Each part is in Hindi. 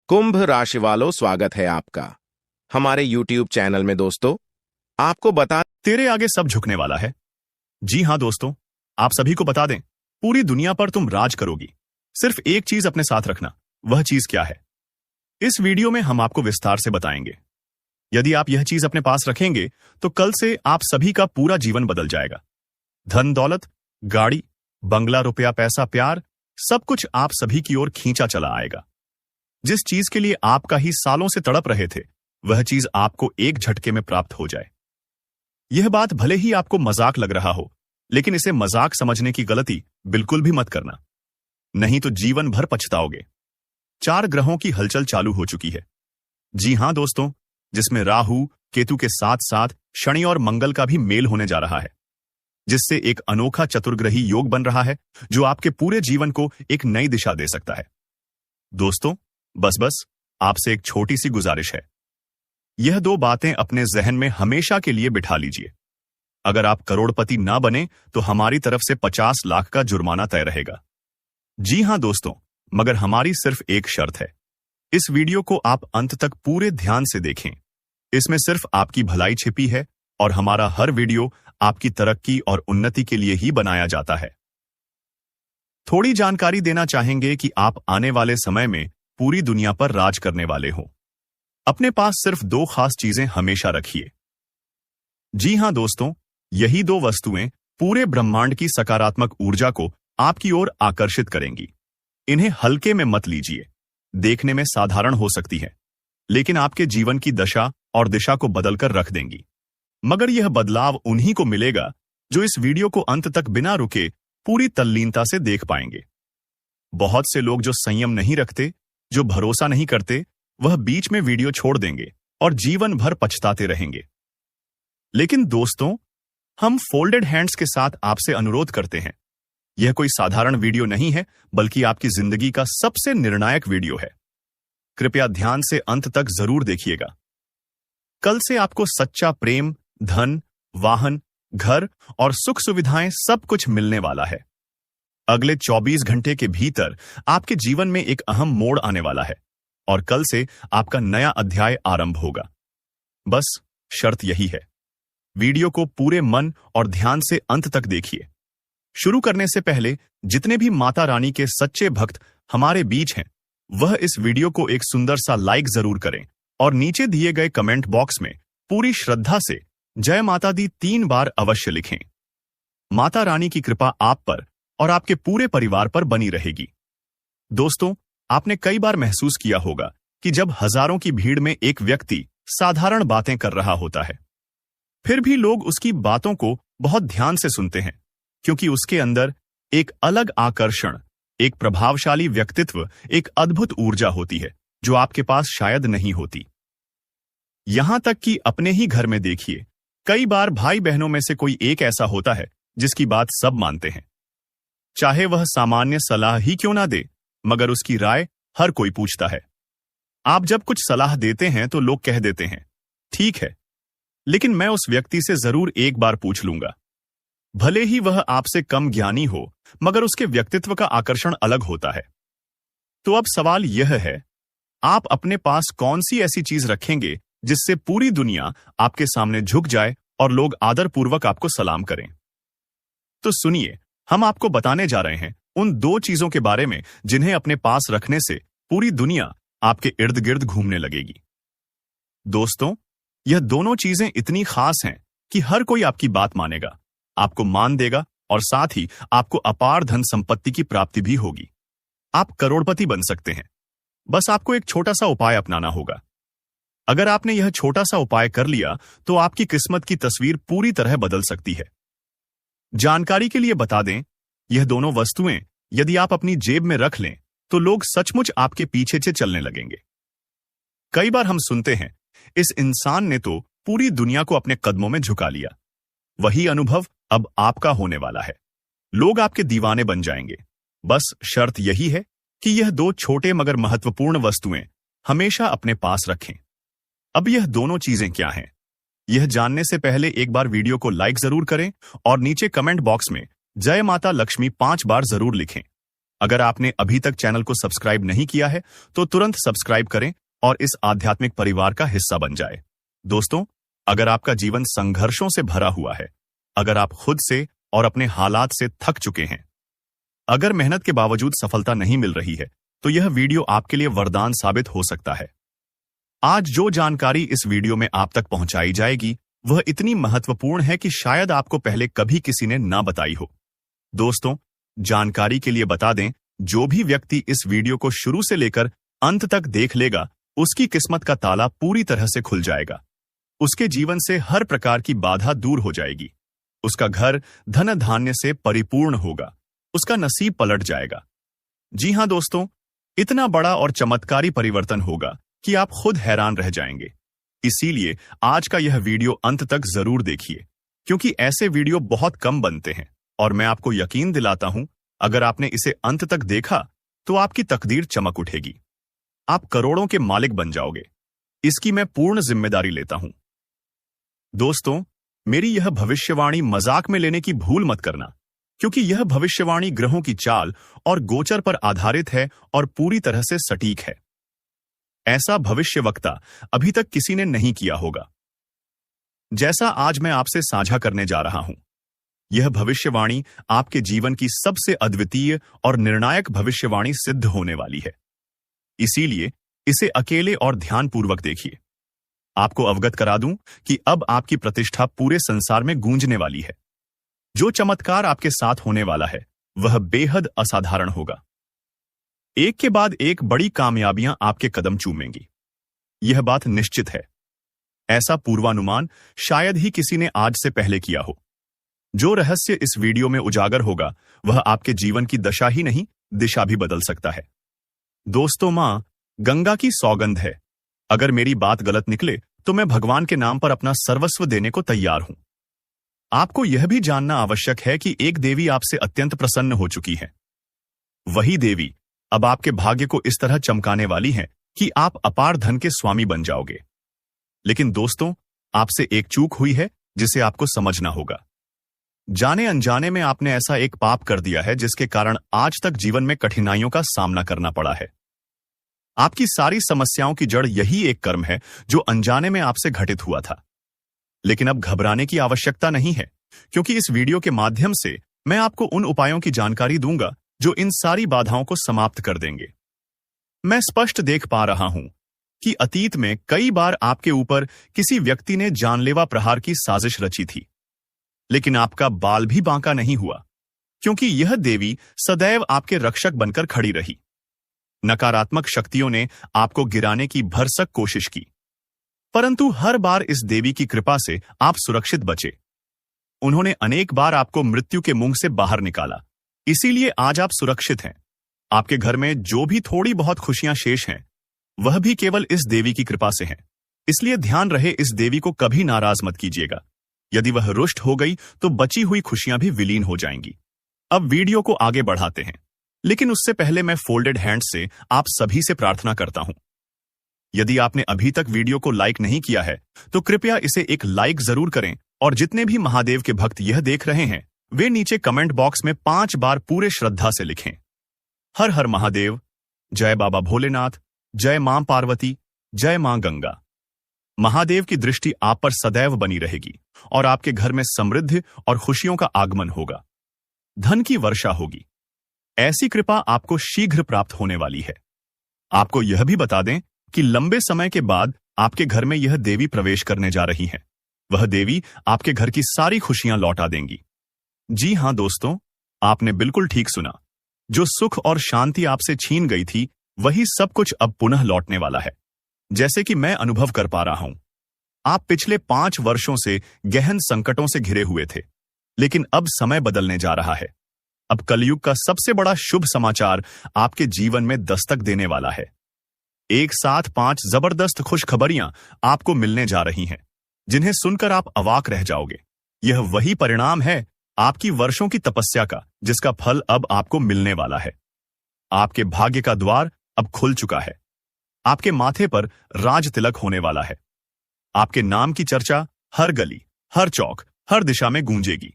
कुंभ राशि वालों, स्वागत है आपका हमारे YouTube चैनल में। दोस्तों, आपको बता तेरे आगे सब झुकने वाला है। जी हां दोस्तों, आप सभी को बता दें, पूरी दुनिया पर तुम राज करोगी। सिर्फ एक चीज अपने साथ रखना। वह चीज क्या है, इस वीडियो में हम आपको विस्तार से बताएंगे। यदि आप यह चीज अपने पास रखेंगे तो कल से आप सभी का पूरा जीवन बदल जाएगा। धन दौलत, गाड़ी, बंगला, रुपया, पैसा, प्यार, सब कुछ आप सभी की ओर खींचा चला आएगा। जिस चीज के लिए आप कई सालों से तड़प रहे थे, वह चीज आपको एक झटके में प्राप्त हो जाए। यह बात भले ही आपको मजाक लग रहा हो, लेकिन इसे मजाक समझने की गलती बिल्कुल भी मत करना, नहीं तो जीवन भर पछताओगे। 4 ग्रहों की हलचल चालू हो चुकी है। जी हां दोस्तों, जिसमें राहु केतु के साथ साथ शनि और मंगल का भी मेल होने जा रहा है, जिससे एक अनोखा चतुर्ग्रही योग बन रहा है जो आपके पूरे जीवन को एक नई दिशा दे सकता है। दोस्तों, बस आपसे एक छोटी सी गुजारिश है। यह 2 बातें अपने जहन में हमेशा के लिए बिठा लीजिए। अगर आप करोड़पति ना बने तो हमारी तरफ से 50 लाख का जुर्माना तय रहेगा। जी हां दोस्तों, मगर हमारी सिर्फ एक शर्त है। इस वीडियो को आप अंत तक पूरे ध्यान से देखें। इसमें सिर्फ आपकी भलाई छिपी है और हमारा हर वीडियो आपकी तरक्की और उन्नति के लिए ही बनाया जाता है। थोड़ी जानकारी देना चाहेंगे कि आप आने वाले समय में पूरी दुनिया पर राज करने वाले हो। अपने पास सिर्फ 2 खास चीजें हमेशा रखिए। जी हां दोस्तों, यही 2 वस्तुएं पूरे ब्रह्मांड की सकारात्मक ऊर्जा को आपकी ओर आकर्षित करेंगी। इन्हें हल्के में मत लीजिए। देखने में साधारण हो सकती है, लेकिन आपके जीवन की दशा और दिशा को बदलकर रख देंगी। मगर यह बदलाव उन्हीं को मिलेगा जो इस वीडियो को अंत तक बिना रुके पूरी तल्लीनता से देख पाएंगे। बहुत से लोग जो संयम नहीं रखते, जो भरोसा नहीं करते, वह बीच में वीडियो छोड़ देंगे और जीवन भर पछताते रहेंगे। लेकिन दोस्तों, हम फोल्डेड हैंड्स के साथ आपसे अनुरोध करते हैं। यह कोई साधारण वीडियो नहीं है, बल्कि आपकी जिंदगी का सबसे निर्णायक वीडियो है। कृपया ध्यान से अंत तक जरूर देखिएगा। कल से आपको सच्चा प्रेम, धन, वाहन, घर और सुख सुविधाएं सब कुछ मिलने वाला है। अगले 24 घंटे के भीतर आपके जीवन में एक अहम मोड़ आने वाला है और कल से आपका नया अध्याय आरंभ होगा। बस शर्त यही है, वीडियो को पूरे मन और ध्यान से अंत तक देखिए। शुरू करने से पहले जितने भी माता रानी के सच्चे भक्त हमारे बीच हैं, वह इस वीडियो को एक सुंदर सा लाइक जरूर करें और नीचे दिए गए कमेंट बॉक्स में पूरी श्रद्धा से जय माता दी 3 बार अवश्य लिखें। माता रानी की कृपा आप पर और आपके पूरे परिवार पर बनी रहेगी। दोस्तों, आपने कई बार महसूस किया होगा कि जब हजारों की भीड़ में एक व्यक्ति साधारण बातें कर रहा होता है, फिर भी लोग उसकी बातों को बहुत ध्यान से सुनते हैं, क्योंकि उसके अंदर एक अलग आकर्षण, एक प्रभावशाली व्यक्तित्व, एक अद्भुत ऊर्जा होती है जो आपके पास शायद नहीं होती। यहां तक कि अपने ही घर में देखिए, कई बार भाई बहनों में से कोई एक ऐसा होता है जिसकी बात सब मानते हैं, चाहे वह सामान्य सलाह ही क्यों ना दे, मगर उसकी राय हर कोई पूछता है। आप जब कुछ सलाह देते हैं तो लोग कह देते हैं, ठीक है, लेकिन मैं उस व्यक्ति से जरूर एक बार पूछ लूंगा। भले ही वह आपसे कम ज्ञानी हो, मगर उसके व्यक्तित्व का आकर्षण अलग होता है। तो अब सवाल यह है, आप अपने पास कौन सी ऐसी चीज रखेंगे जिससे पूरी दुनिया आपके सामने झुक जाए और लोग आदरपूर्वक आपको सलाम करें? तो सुनिए, हम आपको बताने जा रहे हैं उन 2 चीजों के बारे में जिन्हें अपने पास रखने से पूरी दुनिया आपके इर्द गिर्द घूमने लगेगी। दोस्तों, यह दोनों चीजें इतनी खास हैं कि हर कोई आपकी बात मानेगा, आपको मान देगा और साथ ही आपको अपार धन संपत्ति की प्राप्ति भी होगी। आप करोड़पति बन सकते हैं। बस आपको एक छोटा सा उपाय अपनाना होगा। अगर आपने यह छोटा सा उपाय कर लिया तो आपकी किस्मत की तस्वीर पूरी तरह बदल सकती है। जानकारी के लिए बता दें, यह दोनों वस्तुएं यदि आप अपनी जेब में रख लें तो लोग सचमुच आपके पीछे से चलने लगेंगे। कई बार हम सुनते हैं, इस इंसान ने तो पूरी दुनिया को अपने कदमों में झुका लिया। वही अनुभव अब आपका होने वाला है। लोग आपके दीवाने बन जाएंगे। बस शर्त यही है कि यह 2 छोटे मगर महत्वपूर्ण वस्तुएं हमेशा अपने पास रखें। अब यह दोनों चीजें क्या हैं? यह जानने से पहले एक बार वीडियो को लाइक जरूर करें और नीचे कमेंट बॉक्स में जय माता लक्ष्मी 5 बार जरूर लिखें। अगर आपने अभी तक चैनल को सब्सक्राइब नहीं किया है तो तुरंत सब्सक्राइब करें और इस आध्यात्मिक परिवार का हिस्सा बन जाए। दोस्तों, अगर आपका जीवन संघर्षों से भरा हुआ है, अगर आप खुद से और अपने हालात से थक चुके हैं, अगर मेहनत के बावजूद सफलता नहीं मिल रही है, तो यह वीडियो आपके लिए वरदान साबित हो सकता है। आज जो जानकारी इस वीडियो में आप तक पहुंचाई जाएगी वह इतनी महत्वपूर्ण है कि शायद आपको पहले कभी किसी ने ना बताई हो। दोस्तों, जानकारी के लिए बता दें, जो भी व्यक्ति इस वीडियो को शुरू से लेकर अंत तक देख लेगा, उसकी किस्मत का ताला पूरी तरह से खुल जाएगा। उसके जीवन से हर प्रकार की बाधा दूर हो जाएगी। उसका घर धन धान्य से परिपूर्ण होगा। उसका नसीब पलट जाएगा। जी हां दोस्तों, इतना बड़ा और चमत्कारी परिवर्तन होगा कि आप खुद हैरान रह जाएंगे। इसीलिए आज का यह वीडियो अंत तक जरूर देखिए, क्योंकि ऐसे वीडियो बहुत कम बनते हैं और मैं आपको यकीन दिलाता हूं, अगर आपने इसे अंत तक देखा तो आपकी तकदीर चमक उठेगी। आप करोड़ों के मालिक बन जाओगे। इसकी मैं पूर्ण जिम्मेदारी लेता हूं। दोस्तों, मेरी यह भविष्यवाणी मजाक में लेने की भूल मत करना, क्योंकि यह भविष्यवाणी ग्रहों की चाल और गोचर पर आधारित है और पूरी तरह से सटीक है। ऐसा भविष्यवक्ता अभी तक किसी ने नहीं किया होगा जैसा आज मैं आपसे साझा करने जा रहा हूं। यह भविष्यवाणी आपके जीवन की सबसे अद्वितीय और निर्णायक भविष्यवाणी सिद्ध होने वाली है। इसीलिए इसे अकेले और ध्यानपूर्वक देखिए। आपको अवगत करा दूं कि अब आपकी प्रतिष्ठा पूरे संसार में गूंजने वाली है। जो चमत्कार आपके साथ होने वाला है वह बेहद असाधारण होगा। एक के बाद एक बड़ी कामयाबियां आपके कदम चूमेंगी। यह बात निश्चित है। ऐसा पूर्वानुमान शायद ही किसी ने आज से पहले किया हो। जो रहस्य इस वीडियो में उजागर होगा वह आपके जीवन की दशा ही नहीं, दिशा भी बदल सकता है। दोस्तों, मां गंगा की सौगंध है, अगर मेरी बात गलत निकले तो मैं भगवान के नाम पर अपना सर्वस्व देने को तैयार हूं। आपको यह भी जानना आवश्यक है कि एक देवी आपसे अत्यंत प्रसन्न हो चुकी है। वही देवी अब आपके भाग्य को इस तरह चमकाने वाली है कि आप अपार धन के स्वामी बन जाओगे। लेकिन दोस्तों, आपसे एक चूक हुई है जिसे आपको समझना होगा। जाने अनजाने में आपने ऐसा एक पाप कर दिया है जिसके कारण आज तक जीवन में कठिनाइयों का सामना करना पड़ा है। आपकी सारी समस्याओं की जड़ यही एक कर्म है जो अनजाने में आपसे घटित हुआ था। लेकिन अब घबराने की आवश्यकता नहीं है, क्योंकि इस वीडियो के माध्यम से मैं आपको उन उपायों की जानकारी दूंगा जो इन सारी बाधाओं को समाप्त कर देंगे। मैं स्पष्ट देख पा रहा हूं कि अतीत में कई बार आपके ऊपर किसी व्यक्ति ने जानलेवा प्रहार की साजिश रची थी, लेकिन आपका बाल भी बांका नहीं हुआ, क्योंकि यह देवी सदैव आपके रक्षक बनकर खड़ी रही। नकारात्मक शक्तियों ने आपको गिराने की भरसक कोशिश की, परंतु हर बार इस देवी की कृपा से आप सुरक्षित बचे। उन्होंने अनेक बार आपको मृत्यु के मुंह से बाहर निकाला, इसीलिए आज आप सुरक्षित हैं। आपके घर में जो भी थोड़ी बहुत खुशियां शेष हैं, वह भी केवल इस देवी की कृपा से हैं। इसलिए ध्यान रहे, इस देवी को कभी नाराज मत कीजिएगा। यदि वह रुष्ट हो गई तो बची हुई खुशियां भी विलीन हो जाएंगी। अब वीडियो को आगे बढ़ाते हैं, लेकिन उससे पहले मैं फोल्डेड हैंड से आप सभी से प्रार्थना करता हूं। यदि आपने अभी तक वीडियो को लाइक नहीं किया है तो कृपया इसे एक लाइक जरूर करें, और जितने भी महादेव के भक्त यह देख रहे हैं वे नीचे कमेंट बॉक्स में 5 बार पूरे श्रद्धा से लिखें, हर हर महादेव, जय बाबा भोलेनाथ, जय मां पार्वती, जय मां गंगा। महादेव की दृष्टि आप पर सदैव बनी रहेगी और आपके घर में समृद्धि और खुशियों का आगमन होगा। धन की वर्षा होगी। ऐसी कृपा आपको शीघ्र प्राप्त होने वाली है। आपको यह भी बता दें कि लंबे समय के बाद आपके घर में यह देवी प्रवेश करने जा रही है। वह देवी आपके घर की सारी खुशियां लौटा देंगी। जी हां दोस्तों, आपने बिल्कुल ठीक सुना। जो सुख और शांति आपसे छीन गई थी वही सब कुछ अब पुनः लौटने वाला है। जैसे कि मैं अनुभव कर पा रहा हूं, आप पिछले 5 वर्षों से गहन संकटों से घिरे हुए थे, लेकिन अब समय बदलने जा रहा है। अब कलयुग का सबसे बड़ा शुभ समाचार आपके जीवन में दस्तक देने वाला है। एक साथ 5 जबरदस्त खुशखबरियां आपको मिलने जा रही हैं, जिन्हें सुनकर आप अवाक रह जाओगे। यह वही परिणाम है आपकी वर्षों की तपस्या का, जिसका फल अब आपको मिलने वाला है। आपके भाग्य का द्वार अब खुल चुका है। आपके माथे पर राज तिलक होने वाला है। आपके नाम की चर्चा हर गली, हर चौक, हर दिशा में गूंजेगी।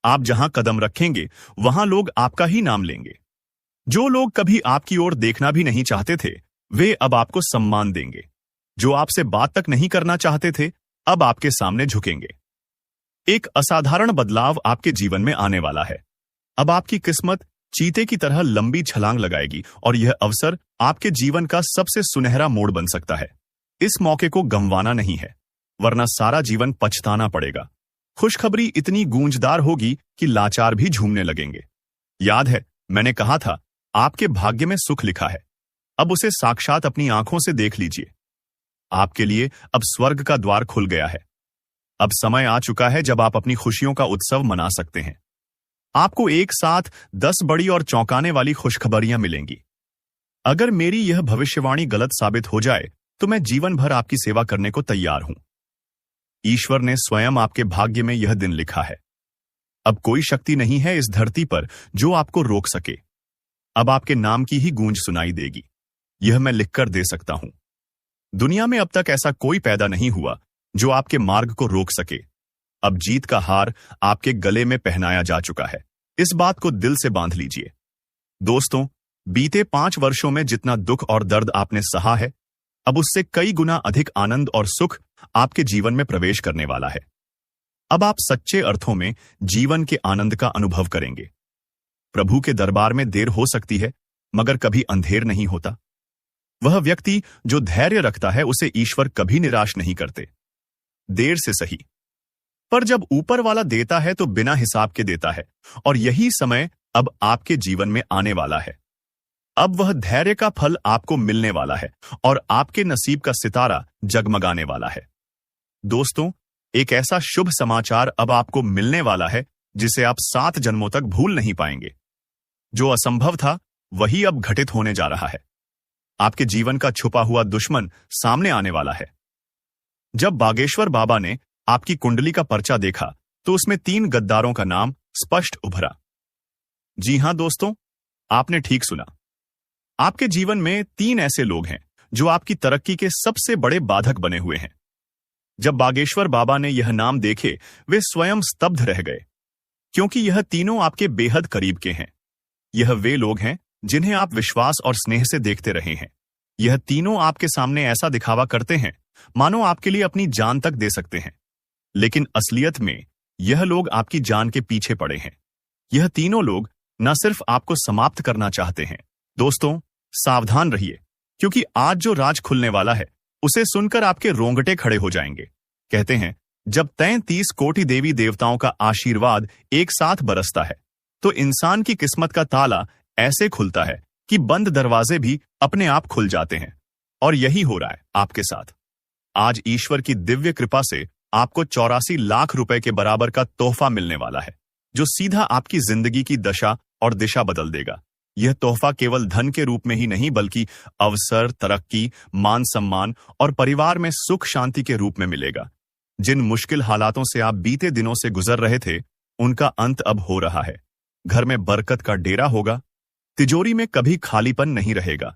आप जहां कदम रखेंगे वहां लोग आपका ही नाम लेंगे। जो लोग कभी आपकी ओर देखना भी नहीं चाहते थे, वे अब आपको सम्मान देंगे। जो आपसे बात तक नहीं करना चाहते थे, अब आपके सामने झुकेंगे। एक असाधारण बदलाव आपके जीवन में आने वाला है। अब आपकी किस्मत चीते की तरह लंबी छलांग लगाएगी और यह अवसर आपके जीवन का सबसे सुनहरा मोड़ बन सकता है। इस मौके को गंवाना नहीं है, वरना सारा जीवन पछताना पड़ेगा। खुशखबरी इतनी गूंजदार होगी कि लाचार भी झूमने लगेंगे। याद है, मैंने कहा था, आपके भाग्य में सुख लिखा है। अब उसे साक्षात अपनी आंखों से देख लीजिए। आपके लिए अब स्वर्ग का द्वार खुल गया है। अब समय आ चुका है जब आप अपनी खुशियों का उत्सव मना सकते हैं। आपको एक साथ 10 बड़ी और चौंकाने वाली खुशखबरियां मिलेंगी। अगर मेरी यह भविष्यवाणी गलत साबित हो जाए तो मैं जीवन भर आपकी सेवा करने को तैयार हूं। ईश्वर ने स्वयं आपके भाग्य में यह दिन लिखा है। अब कोई शक्ति नहीं है इस धरती पर जो आपको रोक सके। अब आपके नाम की ही गूंज सुनाई देगी। यह मैं लिखकर दे सकता हूं। दुनिया में अब तक ऐसा कोई पैदा नहीं हुआ जो आपके मार्ग को रोक सके। अब जीत का हार आपके गले में पहनाया जा चुका है। इस बात को दिल से बांध लीजिए। दोस्तों, बीते 5 वर्षों में जितना दुख और दर्द आपने सहा है, अब उससे कई गुना अधिक आनंद और सुख आपके जीवन में प्रवेश करने वाला है। अब आप सच्चे अर्थों में जीवन के आनंद का अनुभव करेंगे। प्रभु के दरबार में देर हो सकती है, मगर कभी अंधेर नहीं होता। वह व्यक्ति जो धैर्य रखता है उसे ईश्वर कभी निराश नहीं करते। देर से सही, पर जब ऊपर वाला देता है तो बिना हिसाब के देता है, और यही समय अब आपके जीवन में आने वाला है। अब वह धैर्य का फल आपको मिलने वाला है और आपके नसीब का सितारा जगमगाने वाला है। दोस्तों, एक ऐसा शुभ समाचार अब आपको मिलने वाला है जिसे आप 7 जन्मों तक भूल नहीं पाएंगे। जो असंभव था वही अब घटित होने जा रहा है। आपके जीवन का छुपा हुआ दुश्मन सामने आने वाला है। जब बागेश्वर बाबा ने आपकी कुंडली का पर्चा देखा तो उसमें 3 गद्दारों का नाम स्पष्ट उभरा। जी हां दोस्तों, आपने ठीक सुना। आपके जीवन में 3 ऐसे लोग हैं जो आपकी तरक्की के सबसे बड़े बाधक बने हुए हैं। जब बागेश्वर बाबा ने यह नाम देखे, वे स्वयं स्तब्ध रह गए, क्योंकि यह तीनों आपके बेहद करीब के हैं। यह वे लोग हैं जिन्हें आप विश्वास और स्नेह से देखते रहे हैं। यह तीनों आपके सामने ऐसा दिखावा करते हैं मानो आपके लिए अपनी जान तक दे सकते हैं, लेकिन असलियत में यह लोग आपकी जान के पीछे पड़े हैं। यह तीनों लोग न सिर्फ आपको समाप्त करना चाहते हैं। दोस्तों, सावधान रहिए, क्योंकि आज जो राज खुलने वाला है उसे सुनकर आपके रोंगटे खड़े हो जाएंगे। कहते हैं, जब 33 कोटि देवी देवताओं का आशीर्वाद एक साथ बरसता है तो इंसान की किस्मत का ताला ऐसे खुलता है कि बंद दरवाजे भी अपने आप खुल जाते हैं। और यही हो रहा है आपके साथ। आज ईश्वर की दिव्य कृपा से आपको 84 लाख रुपए के बराबर का तोहफा मिलने वाला है, जो सीधा आपकी जिंदगी की दशा और दिशा बदल देगा। यह तोहफा केवल धन के रूप में ही नहीं, बल्कि अवसर, तरक्की, मान सम्मान और परिवार में सुख शांति के रूप में मिलेगा। जिन मुश्किल हालातों से आप बीते दिनों से गुजर रहे थे, उनका अंत अब हो रहा है। घर में बरकत का डेरा होगा। तिजोरी में कभी खालीपन नहीं रहेगा।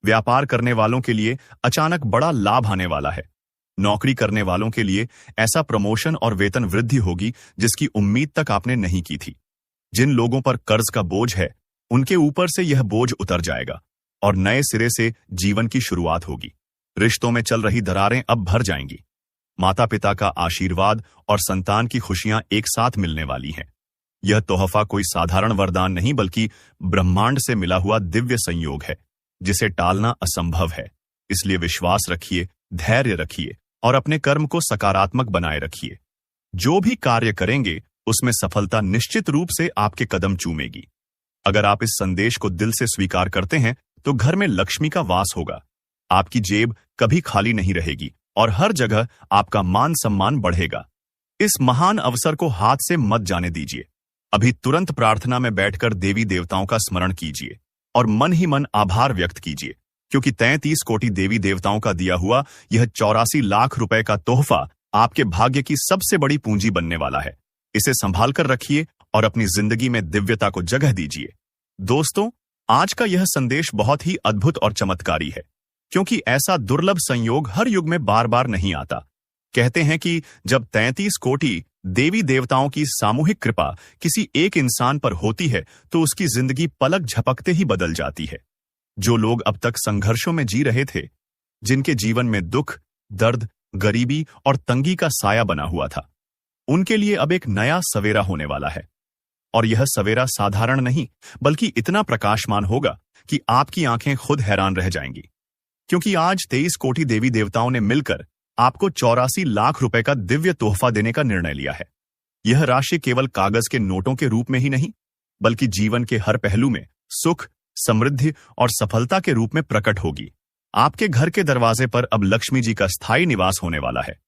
व्यापार करने वालों के लिए अचानक बड़ा लाभ आने वाला है। नौकरी करने वालों के लिए ऐसा प्रमोशन और वेतन वृद्धि होगी जिसकी उम्मीद तक आपने नहीं की थी। जिन लोगों पर कर्ज का बोझ है, उनके ऊपर से यह बोझ उतर जाएगा और नए सिरे से जीवन की शुरुआत होगी। रिश्तों में चल रही दरारें अब भर जाएंगी। माता पिता का आशीर्वाद और संतान की खुशियां एक साथ मिलने वाली हैं। यह तोहफा कोई साधारण वरदान नहीं, बल्कि ब्रह्मांड से मिला हुआ दिव्य संयोग है, जिसे टालना असंभव है। इसलिए विश्वास रखिए, धैर्य रखिए और अपने कर्म को सकारात्मक बनाए रखिए। जो भी कार्य करेंगे उसमें सफलता निश्चित रूप से आपके कदम चूमेगी। अगर आप इस संदेश को दिल से स्वीकार करते हैं तो घर में लक्ष्मी का वास होगा। आपकी जेब कभी खाली नहीं रहेगी और हर जगह आपका मान सम्मान बढ़ेगा। इस महान अवसर को हाथ से मत जाने दीजिए। अभी तुरंत प्रार्थना में बैठकर देवी देवताओं का स्मरण कीजिए और मन ही मन आभार व्यक्त कीजिए, क्योंकि 33 कोटि देवी देवताओं का दिया हुआ यह 84 लाख रुपए का तोहफा आपके भाग्य की सबसे बड़ी पूंजी बनने वाला है। इसे संभाल कर रखिए और अपनी जिंदगी में दिव्यता को जगह दीजिए। दोस्तों, आज का यह संदेश बहुत ही अद्भुत और चमत्कारी है, क्योंकि ऐसा दुर्लभ संयोग हर युग में बार बार नहीं आता। कहते हैं कि जब 33 कोटि देवी देवताओं की सामूहिक कृपा किसी एक इंसान पर होती है तो उसकी जिंदगी पलक झपकते ही बदल जाती है। जो लोग अब तक संघर्षों में जी रहे थे, जिनके जीवन में दुख, दर्द, गरीबी और तंगी का साया बना हुआ था, उनके लिए अब एक नया सवेरा होने वाला है। और यह सवेरा साधारण नहीं, बल्कि इतना प्रकाशमान होगा कि आपकी आंखें खुद हैरान रह जाएंगी। क्योंकि आज 23 कोटि देवी देवताओं ने मिलकर आपको 84 लाख रुपए का दिव्य तोहफा देने का निर्णय लिया है। यह राशि केवल कागज के नोटों के रूप में ही नहीं, बल्कि जीवन के हर पहलू में सुख, समृद्धि और सफलता के रूप में प्रकट होगी। आपके घर के दरवाजे पर अब लक्ष्मी जी का स्थायी निवास होने वाला है।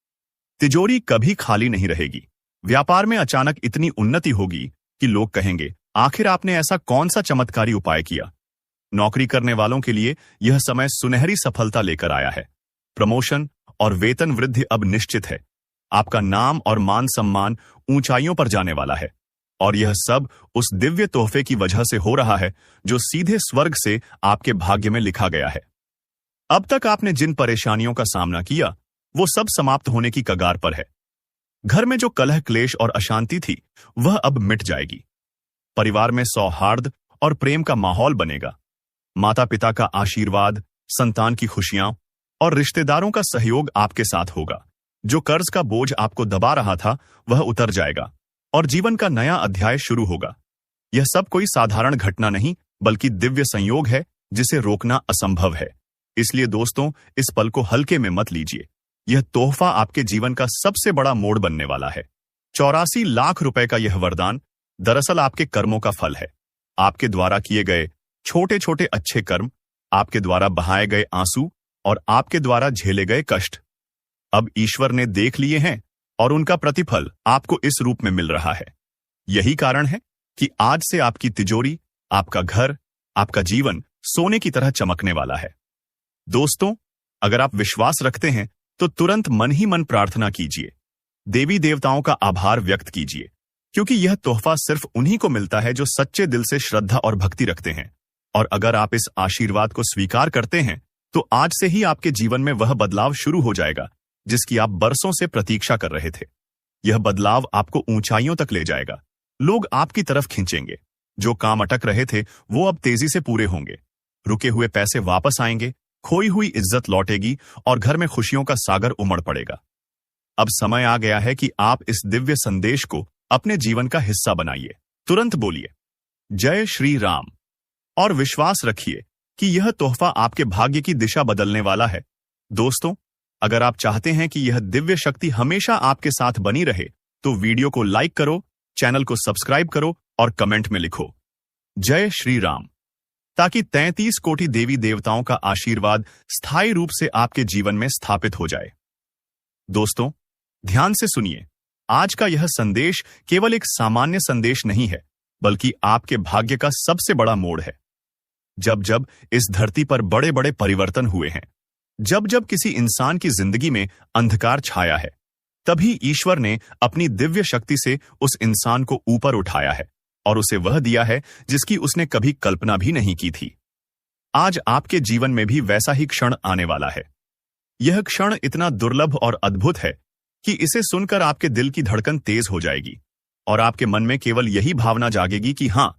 तिजोरी कभी खाली नहीं रहेगी। व्यापार में अचानक इतनी उन्नति होगी कि लोग कहेंगे, आखिर आपने ऐसा कौन सा चमत्कारी उपाय किया। नौकरी करने वालों के लिए यह समय सुनहरी सफलता लेकर आया है। प्रमोशन और वेतन वृद्धि अब निश्चित है। आपका नाम और मान सम्मान ऊंचाइयों पर जाने वाला है। और यह सब उस दिव्य तोहफे की वजह से हो रहा है जो सीधे स्वर्ग से आपके भाग्य में लिखा गया है। अब तक आपने जिन परेशानियों का सामना किया, वो सब समाप्त होने की कगार पर है। घर में जो कलह, क्लेश और अशांति थी, वह अब मिट जाएगी। परिवार में सौहार्द और प्रेम का माहौल बनेगा। माता पिता का आशीर्वाद, संतान की खुशियां और रिश्तेदारों का सहयोग आपके साथ होगा। जो कर्ज का बोझ आपको दबा रहा था, वह उतर जाएगा और जीवन का नया अध्याय शुरू होगा। यह सब कोई साधारण घटना नहीं, बल्कि दिव्य संयोग है जिसे रोकना असंभव है। इसलिए दोस्तों, इस पल को हल्के में मत लीजिए। यह तोहफा आपके जीवन का सबसे बड़ा मोड़ बनने वाला है। 84 लाख रुपए का यह वरदान दरअसल आपके कर्मों का फल है। आपके द्वारा किए गए छोटे छोटे अच्छे कर्म, आपके द्वारा बहाए गए आंसू और आपके द्वारा झेले गए कष्ट अब ईश्वर ने देख लिए हैं और उनका प्रतिफल आपको इस रूप में मिल रहा है। यही कारण है कि आज से आपकी तिजोरी, आपका घर, आपका जीवन सोने की तरह चमकने वाला है। दोस्तों, अगर आप विश्वास रखते हैं तो तुरंत मन ही मन प्रार्थना कीजिए। देवी देवताओं का आभार व्यक्त कीजिए, क्योंकि यह तोहफा सिर्फ उन्हीं को मिलता है जो सच्चे दिल से श्रद्धा और भक्ति रखते हैं। और अगर आप इस आशीर्वाद को स्वीकार करते हैं तो आज से ही आपके जीवन में वह बदलाव शुरू हो जाएगा जिसकी आप बरसों से प्रतीक्षा कर रहे थे। यह बदलाव आपको ऊंचाइयों तक ले जाएगा। लोग आपकी तरफ खींचेंगे। जो काम अटक रहे थे वो अब तेजी से पूरे होंगे। रुके हुए पैसे वापस आएंगे, खोई हुई इज्जत लौटेगी और घर में खुशियों का सागर उमड़ पड़ेगा। अब समय आ गया है कि आप इस दिव्य संदेश को अपने जीवन का हिस्सा बनाइए। तुरंत बोलिए, जय श्री राम, और विश्वास रखिए कि यह तोहफा आपके भाग्य की दिशा बदलने वाला है। दोस्तों, अगर आप चाहते हैं कि यह दिव्य शक्ति हमेशा आपके साथ बनी रहे तो वीडियो को लाइक करो, चैनल को सब्सक्राइब करो और कमेंट में लिखो जय श्री राम, ताकि 33 कोटि देवी देवताओं का आशीर्वाद स्थायी रूप से आपके जीवन में स्थापित हो जाए। दोस्तों, ध्यान से सुनिए। आज का यह संदेश केवल एक सामान्य संदेश नहीं है, बल्कि आपके भाग्य का सबसे बड़ा मोड़ है। जब जब इस धरती पर बड़े बड़े परिवर्तन हुए हैं, जब जब किसी इंसान की जिंदगी में अंधकार छाया है, तभी ईश्वर ने अपनी दिव्य शक्ति से उस इंसान को ऊपर उठाया है और उसे वह दिया है जिसकी उसने कभी कल्पना भी नहीं की थी। आज आपके जीवन में भी वैसा ही क्षण आने वाला है। यह क्षण इतना दुर्लभ और अद्भुत है कि इसे सुनकर आपके दिल की धड़कन तेज हो जाएगी और आपके मन में केवल यही भावना जागेगी कि हां,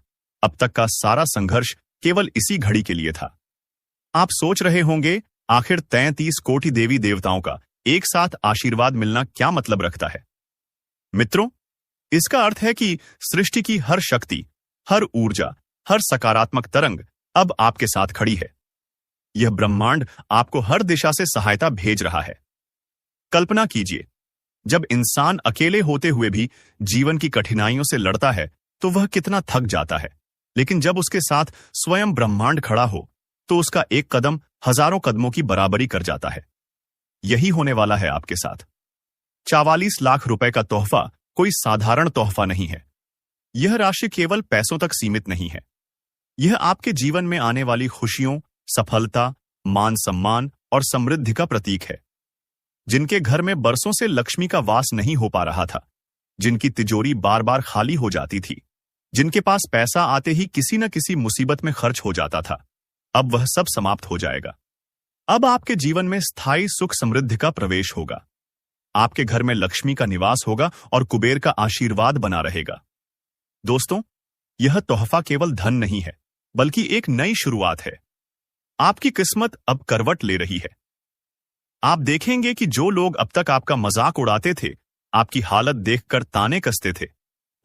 अब तक का सारा संघर्ष केवल इसी घड़ी के लिए था। आप सोच रहे होंगे, आखिर 33 कोटि देवी देवताओं का एक साथ आशीर्वाद मिलना क्या मतलब रखता है? मित्रों, इसका अर्थ है कि सृष्टि की हर शक्ति, हर ऊर्जा, हर सकारात्मक तरंग अब आपके साथ खड़ी है। यह ब्रह्मांड आपको हर दिशा से सहायता भेज रहा है। कल्पना कीजिए, जब इंसान अकेले होते हुए भी जीवन की कठिनाइयों से लड़ता है तो वह कितना थक जाता है, लेकिन जब उसके साथ स्वयं ब्रह्मांड खड़ा हो तो उसका एक कदम हजारों कदमों की बराबरी कर जाता है। यही होने वाला है आपके साथ। 44 लाख रुपए का तोहफा कोई साधारण तोहफा नहीं है। यह राशि केवल पैसों तक सीमित नहीं है। यह आपके जीवन में आने वाली खुशियों, सफलता, मान सम्मान और समृद्धि का प्रतीक है। जिनके घर में बरसों से लक्ष्मी का वास नहीं हो पा रहा था, जिनकी तिजोरी बार बार खाली हो जाती थी, जिनके पास पैसा आते ही किसी न किसी मुसीबत में खर्च हो जाता था, अब वह सब समाप्त हो जाएगा। अब आपके जीवन में स्थायी सुख समृद्धि का प्रवेश होगा। आपके घर में लक्ष्मी का निवास होगा और कुबेर का आशीर्वाद बना रहेगा। दोस्तों, यह तोहफा केवल धन नहीं है, बल्कि एक नई शुरुआत है। आपकी किस्मत अब करवट ले रही है। आप देखेंगे कि जो लोग अब तक आपका मजाक उड़ाते थे, आपकी हालत देखकर ताने कसते थे,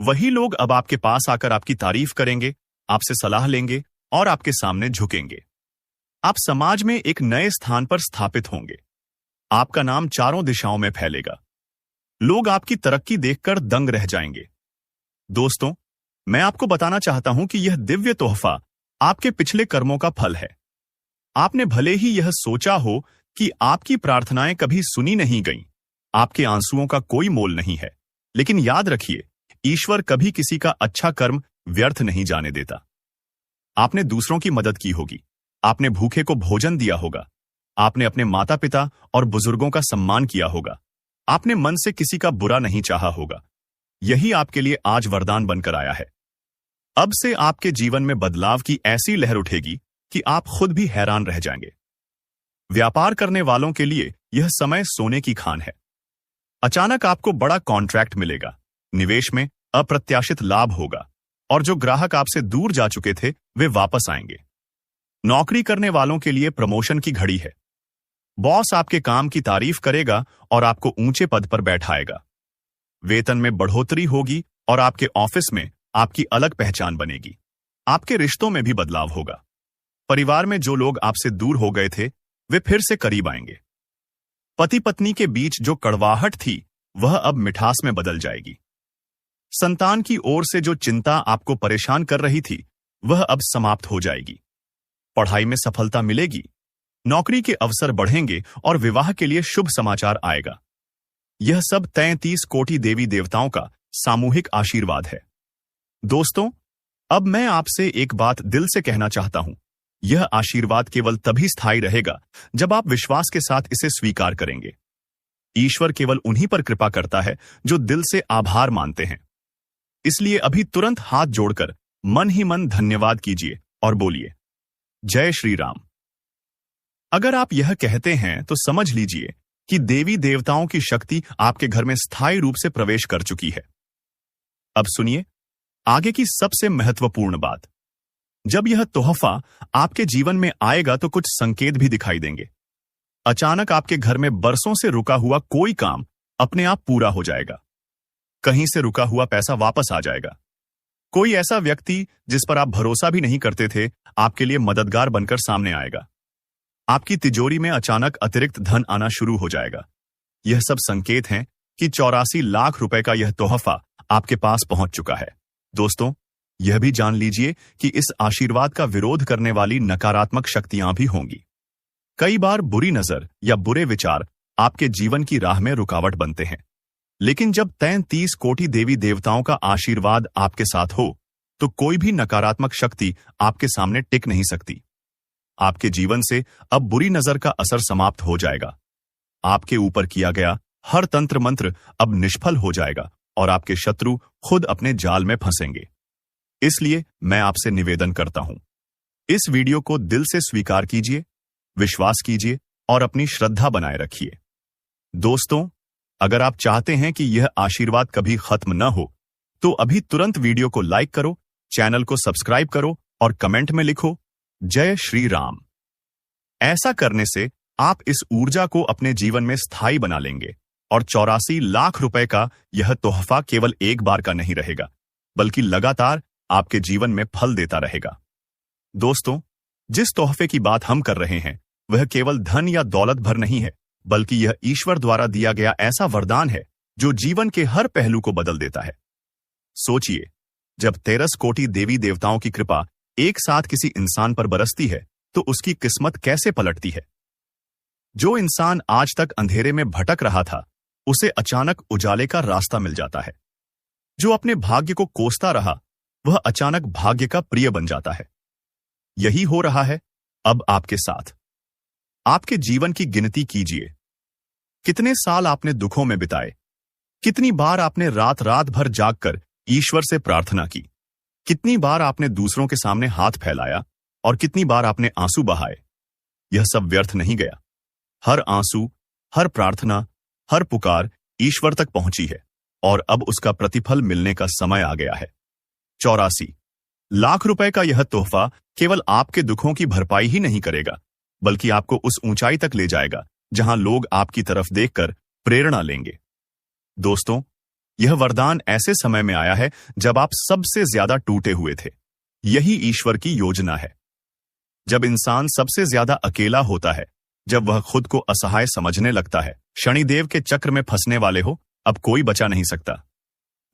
वही लोग अब आपके पास आकर आपकी तारीफ करेंगे, आपसे सलाह लेंगे और आपके सामने झुकेंगे। आप समाज में एक नए स्थान पर स्थापित होंगे। आपका नाम चारों दिशाओं में फैलेगा। लोग आपकी तरक्की देखकर दंग रह जाएंगे। दोस्तों, मैं आपको बताना चाहता हूं कि यह दिव्य तोहफा आपके पिछले कर्मों का फल है। आपने भले ही यह सोचा हो कि आपकी प्रार्थनाएं कभी सुनी नहीं गईं, आपके आंसुओं का कोई मोल नहीं है, लेकिन याद रखिए, ईश्वर कभी किसी का अच्छा कर्म व्यर्थ नहीं जाने देता। आपने दूसरों की मदद की होगी, आपने भूखे को भोजन दिया होगा, आपने अपने माता पिता और बुजुर्गों का सम्मान किया होगा, आपने मन से किसी का बुरा नहीं चाहा होगा। यही आपके लिए आज वरदान बनकर आया है। अब से आपके जीवन में बदलाव की ऐसी लहर उठेगी कि आप खुद भी हैरान रह जाएंगे। व्यापार करने वालों के लिए यह समय सोने की खान है। अचानक आपको बड़ा कॉन्ट्रैक्ट मिलेगा, निवेश में अप्रत्याशित लाभ होगा और जो ग्राहक आपसे दूर जा चुके थे वे वापस आएंगे। नौकरी करने वालों के लिए प्रमोशन की घड़ी है। बॉस आपके काम की तारीफ करेगा और आपको ऊंचे पद पर बैठाएगा। वेतन में बढ़ोतरी होगी और आपके ऑफिस में आपकी अलग पहचान बनेगी। आपके रिश्तों में भी बदलाव होगा। परिवार में जो लोग आपसे दूर हो गए थे वे फिर से करीब आएंगे। पति पत्नी के बीच जो कड़वाहट थी वह अब मिठास में बदल जाएगी। संतान की ओर से जो चिंता आपको परेशान कर रही थी वह अब समाप्त हो जाएगी। पढ़ाई में सफलता मिलेगी, नौकरी के अवसर बढ़ेंगे और विवाह के लिए शुभ समाचार आएगा। यह सब 33 कोटि देवी देवताओं का सामूहिक आशीर्वाद है। दोस्तों, अब मैं आपसे एक बात दिल से कहना चाहता हूं। यह आशीर्वाद केवल तभी स्थायी रहेगा जब आप विश्वास के साथ इसे स्वीकार करेंगे। ईश्वर केवल उन्हीं पर कृपा करता है जो दिल से आभार मानते हैं। इसलिए अभी तुरंत हाथ जोड़कर मन ही मन धन्यवाद कीजिए और बोलिए, जय श्री राम। अगर आप यह कहते हैं तो समझ लीजिए कि देवी देवताओं की शक्ति आपके घर में स्थायी रूप से प्रवेश कर चुकी है। अब सुनिए आगे की सबसे महत्वपूर्ण बात। जब यह तोहफा आपके जीवन में आएगा तो कुछ संकेत भी दिखाई देंगे। अचानक आपके घर में बरसों से रुका हुआ कोई काम अपने आप पूरा हो जाएगा। कहीं से रुका हुआ पैसा वापस आ जाएगा। कोई ऐसा व्यक्ति जिस पर आप भरोसा भी नहीं करते थे आपके लिए मददगार बनकर सामने आएगा। आपकी तिजोरी में अचानक अतिरिक्त धन आना शुरू हो जाएगा। यह सब संकेत हैं कि 84 लाख रुपए का यह तोहफा आपके पास पहुंच चुका है। दोस्तों, यह भी जान लीजिए कि इस आशीर्वाद का विरोध करने वाली नकारात्मक शक्तियां भी होंगी। कई बार बुरी नजर या बुरे विचार आपके जीवन की राह में रुकावट बनते हैं, लेकिन जब 33 कोटि देवी देवताओं का आशीर्वाद आपके साथ हो तो कोई भी नकारात्मक शक्ति आपके सामने टिक नहीं सकती। आपके जीवन से अब बुरी नजर का असर समाप्त हो जाएगा। आपके ऊपर किया गया हर तंत्र मंत्र अब निष्फल हो जाएगा और आपके शत्रु खुद अपने जाल में फंसेंगे। इसलिए मैं आपसे निवेदन करता हूं, इस वीडियो को दिल से स्वीकार कीजिए, विश्वास कीजिए और अपनी श्रद्धा बनाए रखिए। दोस्तों, अगर आप चाहते हैं कि यह आशीर्वाद कभी खत्म न हो तो अभी तुरंत वीडियो को लाइक करो, चैनल को सब्सक्राइब करो और कमेंट में लिखो, जय श्री राम। ऐसा करने से आप इस ऊर्जा को अपने जीवन में स्थायी बना लेंगे और 84 लाख रुपए का यह तोहफा केवल एक बार का नहीं रहेगा, बल्कि लगातार आपके जीवन में फल देता रहेगा। दोस्तों, जिस तोहफे की बात हम कर रहे हैं वह केवल धन या दौलत भर नहीं है, बल्कि यह ईश्वर द्वारा दिया गया ऐसा वरदान है जो जीवन के हर पहलू को बदल देता है। सोचिए, जब 13 कोटि देवी देवताओं की कृपा एक साथ किसी इंसान पर बरसती है तो उसकी किस्मत कैसे पलटती है। जो इंसान आज तक अंधेरे में भटक रहा था उसे अचानक उजाले का रास्ता मिल जाता है। जो अपने भाग्य को कोसता रहा वह अचानक भाग्य का प्रिय बन जाता है। यही हो रहा है अब आपके साथ। आपके जीवन की गिनती कीजिए। कितने साल आपने दुखों में बिताए, कितनी बार आपने रात रात भर जागकर ईश्वर से प्रार्थना की, कितनी बार आपने दूसरों के सामने हाथ फैलाया और कितनी बार आपने आंसू बहाए। यह सब व्यर्थ नहीं गया। हर आंसू, हर प्रार्थना, हर पुकार ईश्वर तक पहुंची है और अब उसका प्रतिफल मिलने का समय आ गया है। 84 लाख रुपए का यह तोहफा केवल आपके दुखों की भरपाई ही नहीं करेगा, बल्कि आपको उस ऊंचाई तक ले जाएगा जहां लोग आपकी तरफ देखकर प्रेरणा लेंगे। दोस्तों, यह वरदान ऐसे समय में आया है जब आप सबसे ज्यादा टूटे हुए थे। यही ईश्वर की योजना है। जब इंसान सबसे ज्यादा अकेला होता है, जब वह खुद को असहाय समझने लगता है, शनिदेव के चक्र में फंसने वाले हो, अब कोई बचा नहीं सकता।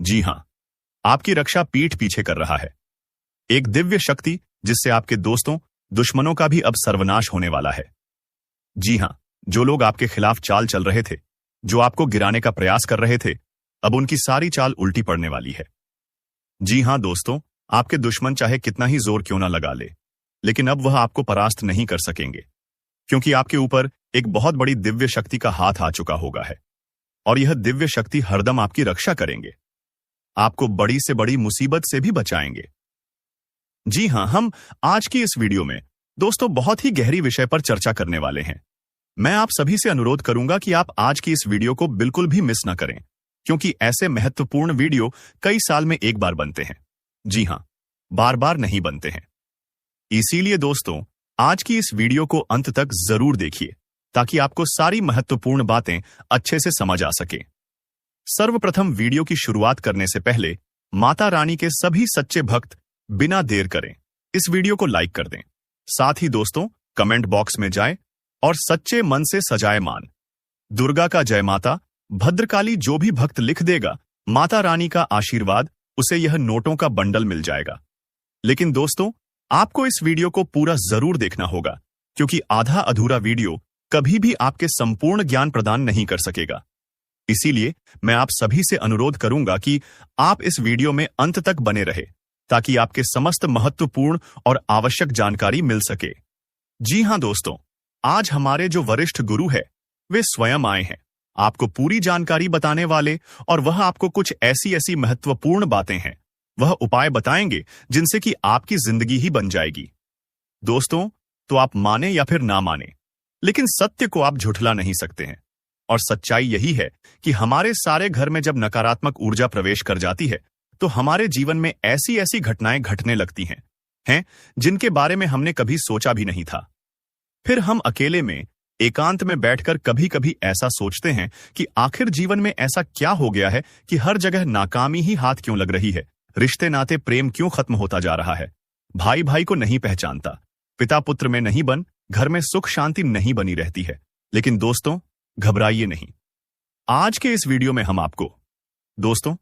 जी हां, आपकी रक्षा पीठ पीछे कर रहा है। एक दिव्य शक्ति जिससे आपके दोस्तों, दुश्मनों का भी अब सर्वनाश होने वाला है। जी हां, जो लोग आपके खिलाफ चाल चल रहे थे, जो आपको गिराने का प्रयास कर रहे थे, अब उनकी सारी चाल उल्टी पड़ने वाली है। जी हां दोस्तों, आपके दुश्मन चाहे कितना ही जोर क्यों ना लगा ले, लेकिन अब वह आपको परास्त नहीं कर सकेंगे, क्योंकि आपके ऊपर एक बहुत बड़ी दिव्य शक्ति का हाथ आ चुका होगा है। और यह दिव्य शक्ति हरदम आपकी रक्षा करेंगे, आपको बड़ी से बड़ी मुसीबत से भी बचाएंगे। जी हां, हम आज की इस वीडियो में दोस्तों बहुत ही गहरी विषय पर चर्चा करने वाले हैं। मैं आप सभी से अनुरोध करूंगा कि आप आज की इस वीडियो को बिल्कुल भी मिस ना करें, क्योंकि ऐसे महत्वपूर्ण वीडियो कई साल में एक बार बनते हैं। जी हां, बार बार नहीं बनते हैं। इसीलिए दोस्तों, आज की इस वीडियो को अंत तक जरूर देखिए, ताकि आपको सारी महत्वपूर्ण बातें अच्छे से समझ आ सके। सर्वप्रथम वीडियो की शुरुआत करने से पहले माता रानी के सभी सच्चे भक्त बिना देर करें इस वीडियो को लाइक कर दें। साथ ही दोस्तों, कमेंट बॉक्स में जाएं और सच्चे मन से सजाए मान दुर्गा का जय माता, भद्रकाली जो भी भक्त लिख देगा माता रानी का आशीर्वाद, उसे यह नोटों का बंडल मिल जाएगा। लेकिन दोस्तों, आपको इस वीडियो को पूरा जरूर देखना होगा, क्योंकि आधा अधूरा वीडियो कभी भी आपके संपूर्ण ज्ञान प्रदान नहीं कर सकेगा। इसीलिए मैं आप सभी से अनुरोध करूंगा कि आप इस वीडियो में अंत तक बने रहे, ताकि आपके समस्त महत्वपूर्ण और आवश्यक जानकारी मिल सके। जी हां दोस्तों, आज हमारे जो वरिष्ठ गुरु है, वे स्वयं आए हैं आपको पूरी जानकारी बताने वाले, और वह आपको कुछ ऐसी ऐसी महत्वपूर्ण बातें हैं, वह उपाय बताएंगे जिनसे कि आपकी जिंदगी ही बन जाएगी। दोस्तों, तो आप माने या फिर ना माने, लेकिन सत्य को आप झुठला नहीं सकते हैं। और सच्चाई यही है कि हमारे सारे घर में जब नकारात्मक ऊर्जा प्रवेश कर जाती है, तो हमारे जीवन में ऐसी ऐसी घटनाएं घटने लगती हैं जिनके बारे में हमने कभी सोचा भी नहीं था। फिर हम अकेले में, एकांत में बैठकर कभी कभी ऐसा सोचते हैं कि आखिर जीवन में ऐसा क्या हो गया है कि हर जगह नाकामी ही हाथ क्यों लग रही है, रिश्ते नाते प्रेम क्यों खत्म होता जा रहा है, भाई भाई को नहीं पहचानता, पिता पुत्र में नहीं बन, घर में सुख शांति नहीं बनी रहती है। लेकिन दोस्तों, घबराइए नहीं। आज के इस वीडियो में हम आपको, दोस्तों,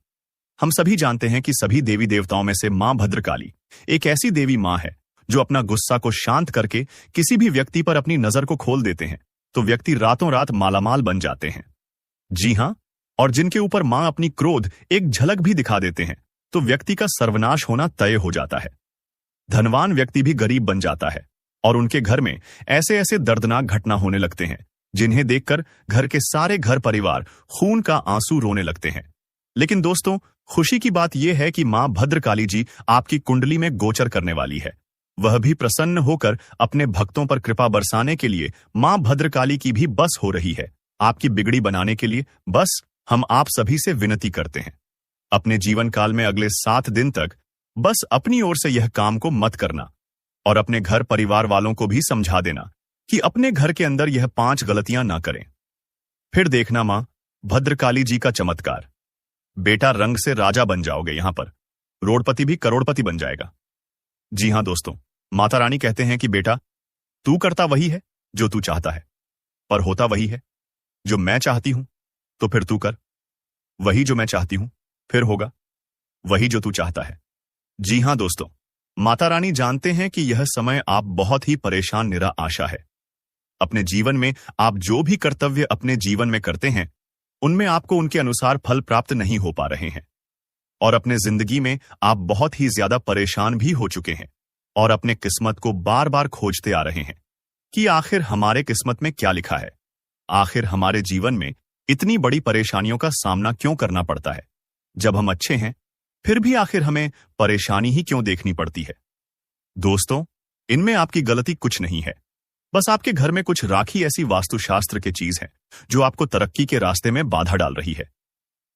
हम सभी जानते हैं कि सभी देवी देवताओं में से मां भद्रकाली एक ऐसी देवी मां है जो अपना गुस्सा को शांत करके किसी भी व्यक्ति पर अपनी नजर को खोल देते हैं तो व्यक्ति रातों रात मालामाल बन जाते हैं। जी हां, और जिनके ऊपर मां अपनी क्रोध एक झलक भी दिखा देते हैं तो व्यक्ति का सर्वनाश होना तय हो जाता है। धनवान व्यक्ति भी गरीब बन जाता है और उनके घर में ऐसे ऐसे दर्दनाक घटना होने लगते हैं जिन्हें देखकर घर के सारे घर परिवार खून का आंसू रोने लगते हैं। लेकिन दोस्तों, खुशी की बात यह है कि मां भद्रकाली जी आपकी कुंडली में गोचर करने वाली है। वह भी प्रसन्न होकर अपने भक्तों पर कृपा बरसाने के लिए मां भद्रकाली की भी बस हो रही है आपकी बिगड़ी बनाने के लिए। बस हम आप सभी से विनती करते हैं, अपने जीवन काल में अगले 7 दिन तक बस अपनी ओर से यह काम को मत करना और अपने घर परिवार वालों को भी समझा देना कि अपने घर के अंदर यह 5 गलतियां ना करें। फिर देखना मां भद्रकाली जी का चमत्कार। बेटा, रंग से राजा बन जाओगे, यहां पर रोडपति भी करोड़पति बन जाएगा। जी हां दोस्तों, माता रानी कहते हैं कि बेटा, तू करता वही है जो तू चाहता है, पर होता वही है जो मैं चाहती हूं, तो फिर तू कर वही जो मैं चाहती हूं, फिर होगा वही जो तू चाहता है। जी हां दोस्तों, माता रानी जानते हैं कि यह समय आप बहुत ही परेशान निरा आशा है। अपने जीवन में आप जो भी कर्तव्य अपने जीवन में करते हैं, उनमें आपको उनके अनुसार फल प्राप्त नहीं हो पा रहे हैं, और अपने जिंदगी में आप बहुत ही ज्यादा परेशान भी हो चुके हैं और अपने किस्मत को बार बार खोजते आ रहे हैं कि आखिर हमारे किस्मत में क्या लिखा है, आखिर हमारे जीवन में इतनी बड़ी परेशानियों का सामना क्यों करना पड़ता है। जब हम अच्छे हैं फिर भी आखिर हमें परेशानी ही क्यों देखनी पड़ती है। दोस्तों, इनमें आपकी गलती कुछ नहीं है, बस आपके घर में कुछ राखी ऐसी वास्तुशास्त्र की चीज है जो आपको तरक्की के रास्ते में बाधा डाल रही है।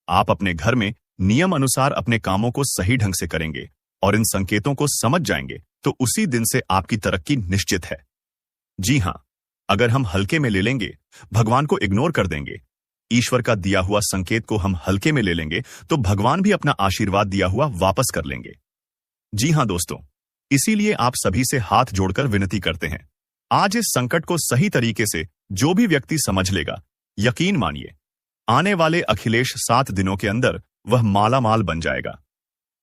आप अपने घर में नियम अनुसार अपने कामों को सही ढंग से करेंगे और इन संकेतों को समझ जाएंगे तो उसी दिन से आपकी तरक्की निश्चित है। जी हां, अगर हम हल्के में ले लेंगे, भगवान को इग्नोर कर देंगे, ईश्वर का दिया हुआ संकेत को हम हल्के में ले लेंगे तो भगवान भी अपना आशीर्वाद दिया हुआ वापस कर लेंगे। जी हां दोस्तों, इसीलिए आप सभी से हाथ जोड़कर विनती करते हैं, आज इस संकट को सही तरीके से जो भी व्यक्ति समझ लेगा, यकीन मानिए आने वाले अखिलेश 7 दिनों के अंदर वह माला माल बन जाएगा।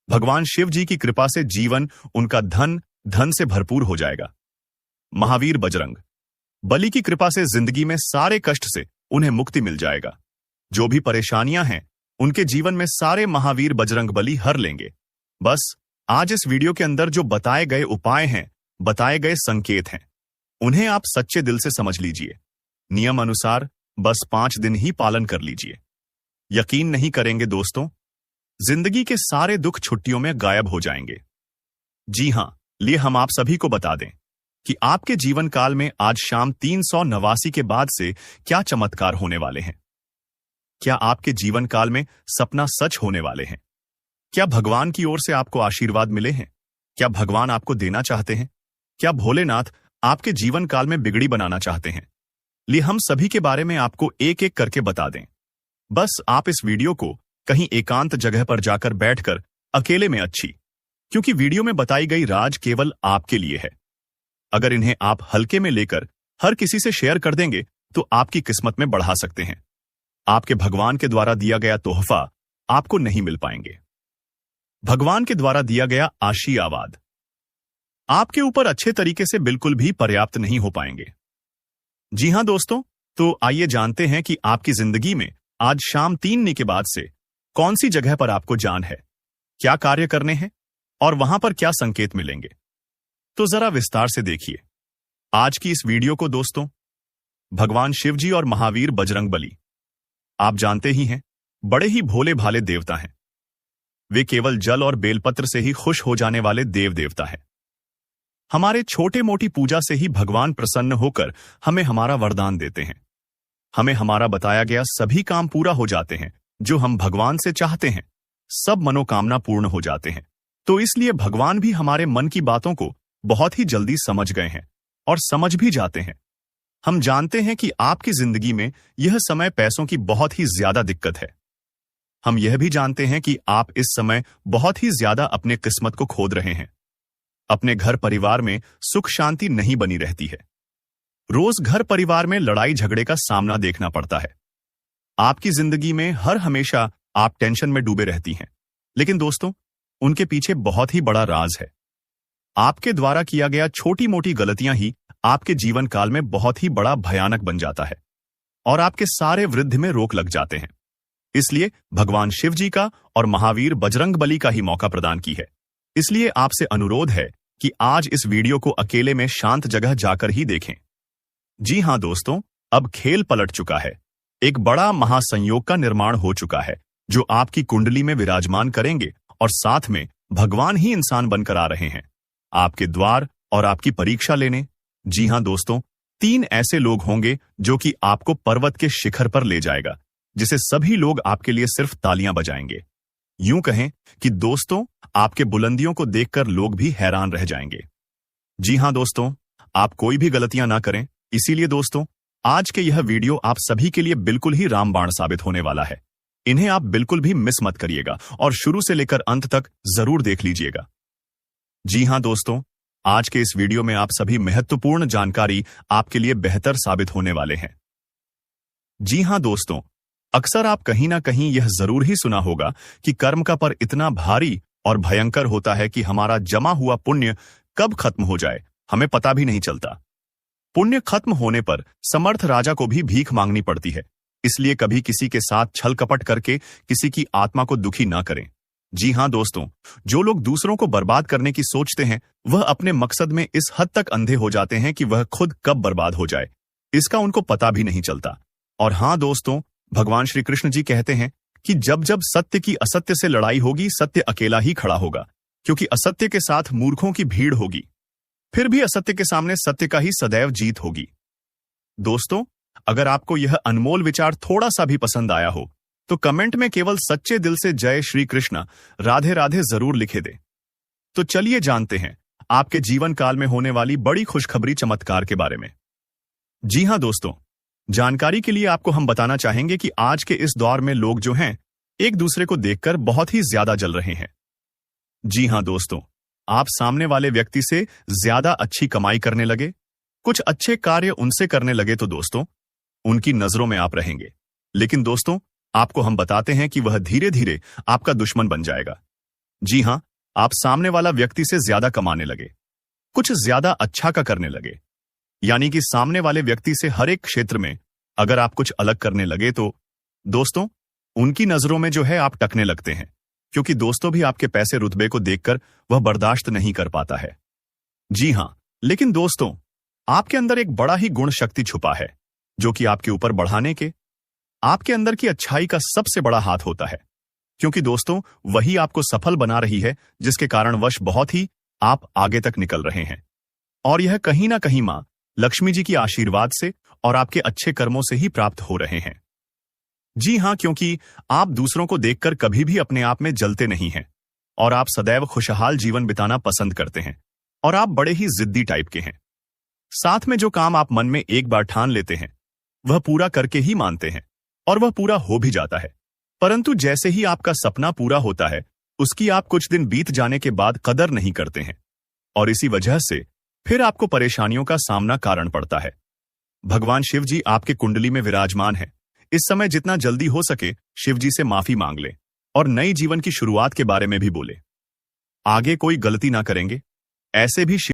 भगवान शिव जी की कृपा से जीवन उनका धन से भरपूर हो जाएगा। महावीर बजरंग बली की कृपा से जिंदगी में सारे कष्ट से उन्हें मुक्ति मिल जाएगा। जो भी परेशानियां हैं उनके जीवन में सारे महावीर बजरंग बली हर लेंगे। बस आज इस वीडियो के अंदर जो बताए गए उपाय हैं, बताए गए संकेत हैं, उन्हें आप सच्चे दिल से समझ लीजिए। नियम अनुसार बस 5 दिन ही पालन कर लीजिए। यकीन नहीं करेंगे दोस्तों, जिंदगी के सारे दुख छुट्टियों में गायब हो जाएंगे। जी हां, लिए हम आप सभी को बता दें कि आपके जीवन काल में आज शाम 389 के बाद से क्या चमत्कार होने वाले हैं। क्या आपके जीवन काल में सपना सच होने वाले हैं? क्या भगवान की ओर से आपको आशीर्वाद मिले हैं? क्या भगवान आपको देना चाहते हैं? क्या भोलेनाथ आपके जीवन काल में बिगड़ी बनाना चाहते हैं? लिए हम सभी के बारे में आपको एक एक करके बता दें। बस आप इस वीडियो को कहीं एकांत जगह पर जाकर बैठकर अकेले में अच्छी, क्योंकि वीडियो में बताई गई राज केवल आपके लिए है। अगर इन्हें आप हल्के में लेकर हर किसी से शेयर कर देंगे तो आपकी किस्मत में बढ़ा सकते हैं। आपके भगवान के द्वारा दिया गया तोहफा आपको नहीं मिल पाएंगे। भगवान के द्वारा दिया गया आशीर्वाद आपके ऊपर अच्छे तरीके से बिल्कुल भी पर्याप्त नहीं हो पाएंगे। जी हां दोस्तों, तो आइए जानते हैं कि आपकी जिंदगी में आज शाम 3 के बाद से कौन सी जगह पर आपको जान है, क्या कार्य करने हैं और वहां पर क्या संकेत मिलेंगे। तो जरा विस्तार से देखिए आज की इस वीडियो को दोस्तों। भगवान शिव जी और महावीर बजरंग बली आप जानते ही हैं, बड़े ही भोले भाले देवता हैं। वे केवल जल और बेलपत्र से ही खुश हो जाने वाले देव देवता हैं। हमारे छोटे मोटी पूजा से ही भगवान प्रसन्न होकर हमें हमारा वरदान देते हैं। हमें हमारा बताया गया सभी काम पूरा हो जाते हैं जो हम भगवान से चाहते हैं, सब मनोकामना पूर्ण हो जाते हैं। तो इसलिए भगवान भी हमारे मन की बातों को बहुत ही जल्दी समझ गए हैं और समझ भी जाते हैं। हम जानते हैं कि आपकी जिंदगी में यह समय पैसों की बहुत ही ज्यादा दिक्कत है। हम यह भी जानते हैं कि आप इस समय बहुत ही ज्यादा अपने किस्मत को खोद रहे हैं। अपने घर परिवार में सुख शांति नहीं बनी रहती है। रोज घर परिवार में लड़ाई झगड़े का सामना देखना पड़ता है। आपकी जिंदगी में हर हमेशा आप टेंशन में डूबे रहती हैं। लेकिन दोस्तों, उनके पीछे बहुत ही बड़ा राज है। आपके द्वारा किया गया छोटी मोटी गलतियां ही आपके जीवन काल में बहुत ही बड़ा भयानक बन जाता है और आपके सारे वृद्धि में रोक लग जाते हैं। इसलिए भगवान शिव जी का और महावीर बजरंग बली का ही मौका प्रदान की है। इसलिए आपसे अनुरोध है कि आज इस वीडियो को अकेले में शांत जगह जाकर ही देखें। जी हां दोस्तों, अब खेल पलट चुका है। एक बड़ा महासंयोग का निर्माण हो चुका है जो आपकी कुंडली में विराजमान करेंगे और साथ में भगवान ही इंसान बनकर आ रहे हैं आपके द्वार और आपकी परीक्षा लेने। जी हां दोस्तों, 3 ऐसे लोग होंगे जो कि आपको पर्वत के शिखर पर ले जाएगा, जिसे सभी लोग आपके लिए सिर्फ तालियां बजाएंगे। यूं कहें कि दोस्तों, आपके बुलंदियों को देखकर लोग भी हैरान रह जाएंगे। जी हां दोस्तों, आप कोई भी गलतियां ना करें। इसीलिए दोस्तों, आज के यह वीडियो आप सभी के लिए बिल्कुल ही रामबाण साबित होने वाला है। इन्हें आप बिल्कुल भी मिस मत करिएगा और शुरू से लेकर अंत तक जरूर देख लीजिएगा। जी हां दोस्तों, आज के इस वीडियो में आप सभी महत्वपूर्ण जानकारी आपके लिए बेहतर साबित होने वाले हैं। जी हां दोस्तों, अक्सर आप कहीं ना कहीं यह जरूर ही सुना होगा कि कर्म का पर इतना भारी और भयंकर होता है कि हमारा जमा हुआ पुण्य कब खत्म हो जाए हमें पता भी नहीं चलता। पुण्य खत्म होने पर समर्थ राजा को भी भीख मांगनी पड़ती है। इसलिए कभी किसी के साथ छल कपट करके किसी की आत्मा को दुखी ना करें। जी हां दोस्तों, जो लोग दूसरों को बर्बाद करने की सोचते हैं वह अपने मकसद में इस हद तक अंधे हो जाते हैं कि वह खुद कब बर्बाद हो जाए इसका उनको पता भी नहीं चलता। और हां दोस्तों, भगवान श्री कृष्ण जी कहते हैं कि जब जब सत्य की असत्य से लड़ाई होगी, सत्य अकेला ही खड़ा होगा, क्योंकि असत्य के साथ मूर्खों की भीड़ होगी। फिर भी असत्य के सामने सत्य का ही सदैव जीत होगी। दोस्तों, अगर आपको यह अनमोल विचार थोड़ा सा भी पसंद आया हो तो कमेंट में केवल सच्चे दिल से जय श्री कृष्ण राधे राधे जरूर लिखे दे। तो चलिए जानते हैं आपके जीवन काल में होने वाली बड़ी खुशखबरी चमत्कार के बारे में। जी हां दोस्तों, जानकारी के लिए आपको हम बताना चाहेंगे कि आज के इस दौर में लोग जो हैं एक दूसरे को देखकर बहुत ही ज्यादा जल रहे हैं। जी हां दोस्तों, आप सामने वाले व्यक्ति से ज्यादा अच्छी कमाई करने लगे, कुछ अच्छे कार्य उनसे करने लगे तो दोस्तों उनकी नजरों में आप रहेंगे। लेकिन दोस्तों, आपको हम बताते हैं कि वह धीरे धीरे आपका दुश्मन बन जाएगा। जी हां, आप सामने वाला व्यक्ति से ज्यादा कमाने लगे, कुछ ज्यादा अच्छा का करने लगे, यानी कि सामने वाले व्यक्ति से हर एक क्षेत्र में अगर आप कुछ अलग करने लगे तो दोस्तों उनकी नजरों में जो है आप टकने लगते हैं, क्योंकि दोस्तों भी आपके पैसे रुतबे को देखकर वह बर्दाश्त नहीं कर पाता है। जी हां, लेकिन दोस्तों आपके अंदर एक बड़ा ही गुण शक्ति छुपा है जो कि आपके ऊपर बढ़ाने के आपके अंदर की अच्छाई का सबसे बड़ा हाथ होता है, क्योंकि दोस्तों वही आपको सफल बना रही है, जिसके कारणवश बहुत ही आप आगे तक निकल रहे हैं। और यह कहीं ना कहीं मां लक्ष्मी जी की आशीर्वाद से और आपके अच्छे कर्मों से ही प्राप्त हो रहे हैं। जी हां, क्योंकि आप दूसरों को देखकर कभी भी अपने आप में जलते नहीं हैं और आप सदैव खुशहाल जीवन बिताना पसंद करते हैं और आप बड़े ही जिद्दी टाइप के हैं। साथ में जो काम आप मन में एक बार ठान लेते हैं वह पूरा करके ही मानते हैं और वह पूरा हो भी जाता है, परंतु जैसे ही आपका सपना पूरा होता है उसकी आप कुछ दिन बीत जाने के बाद कदर नहीं करते हैं और इसी वजह से फिर आपको परेशानियों का सामना कारण पड़ता है। भगवान शिव जी आपके कुंडली में विराजमान है। इस समय जितना जल्दी हो सके शिव जी से माफी मांग ले और नई जीवन की शुरुआत के बारे में भी बोले। आगे कोई गलती ना करेंगे, ऐसे भी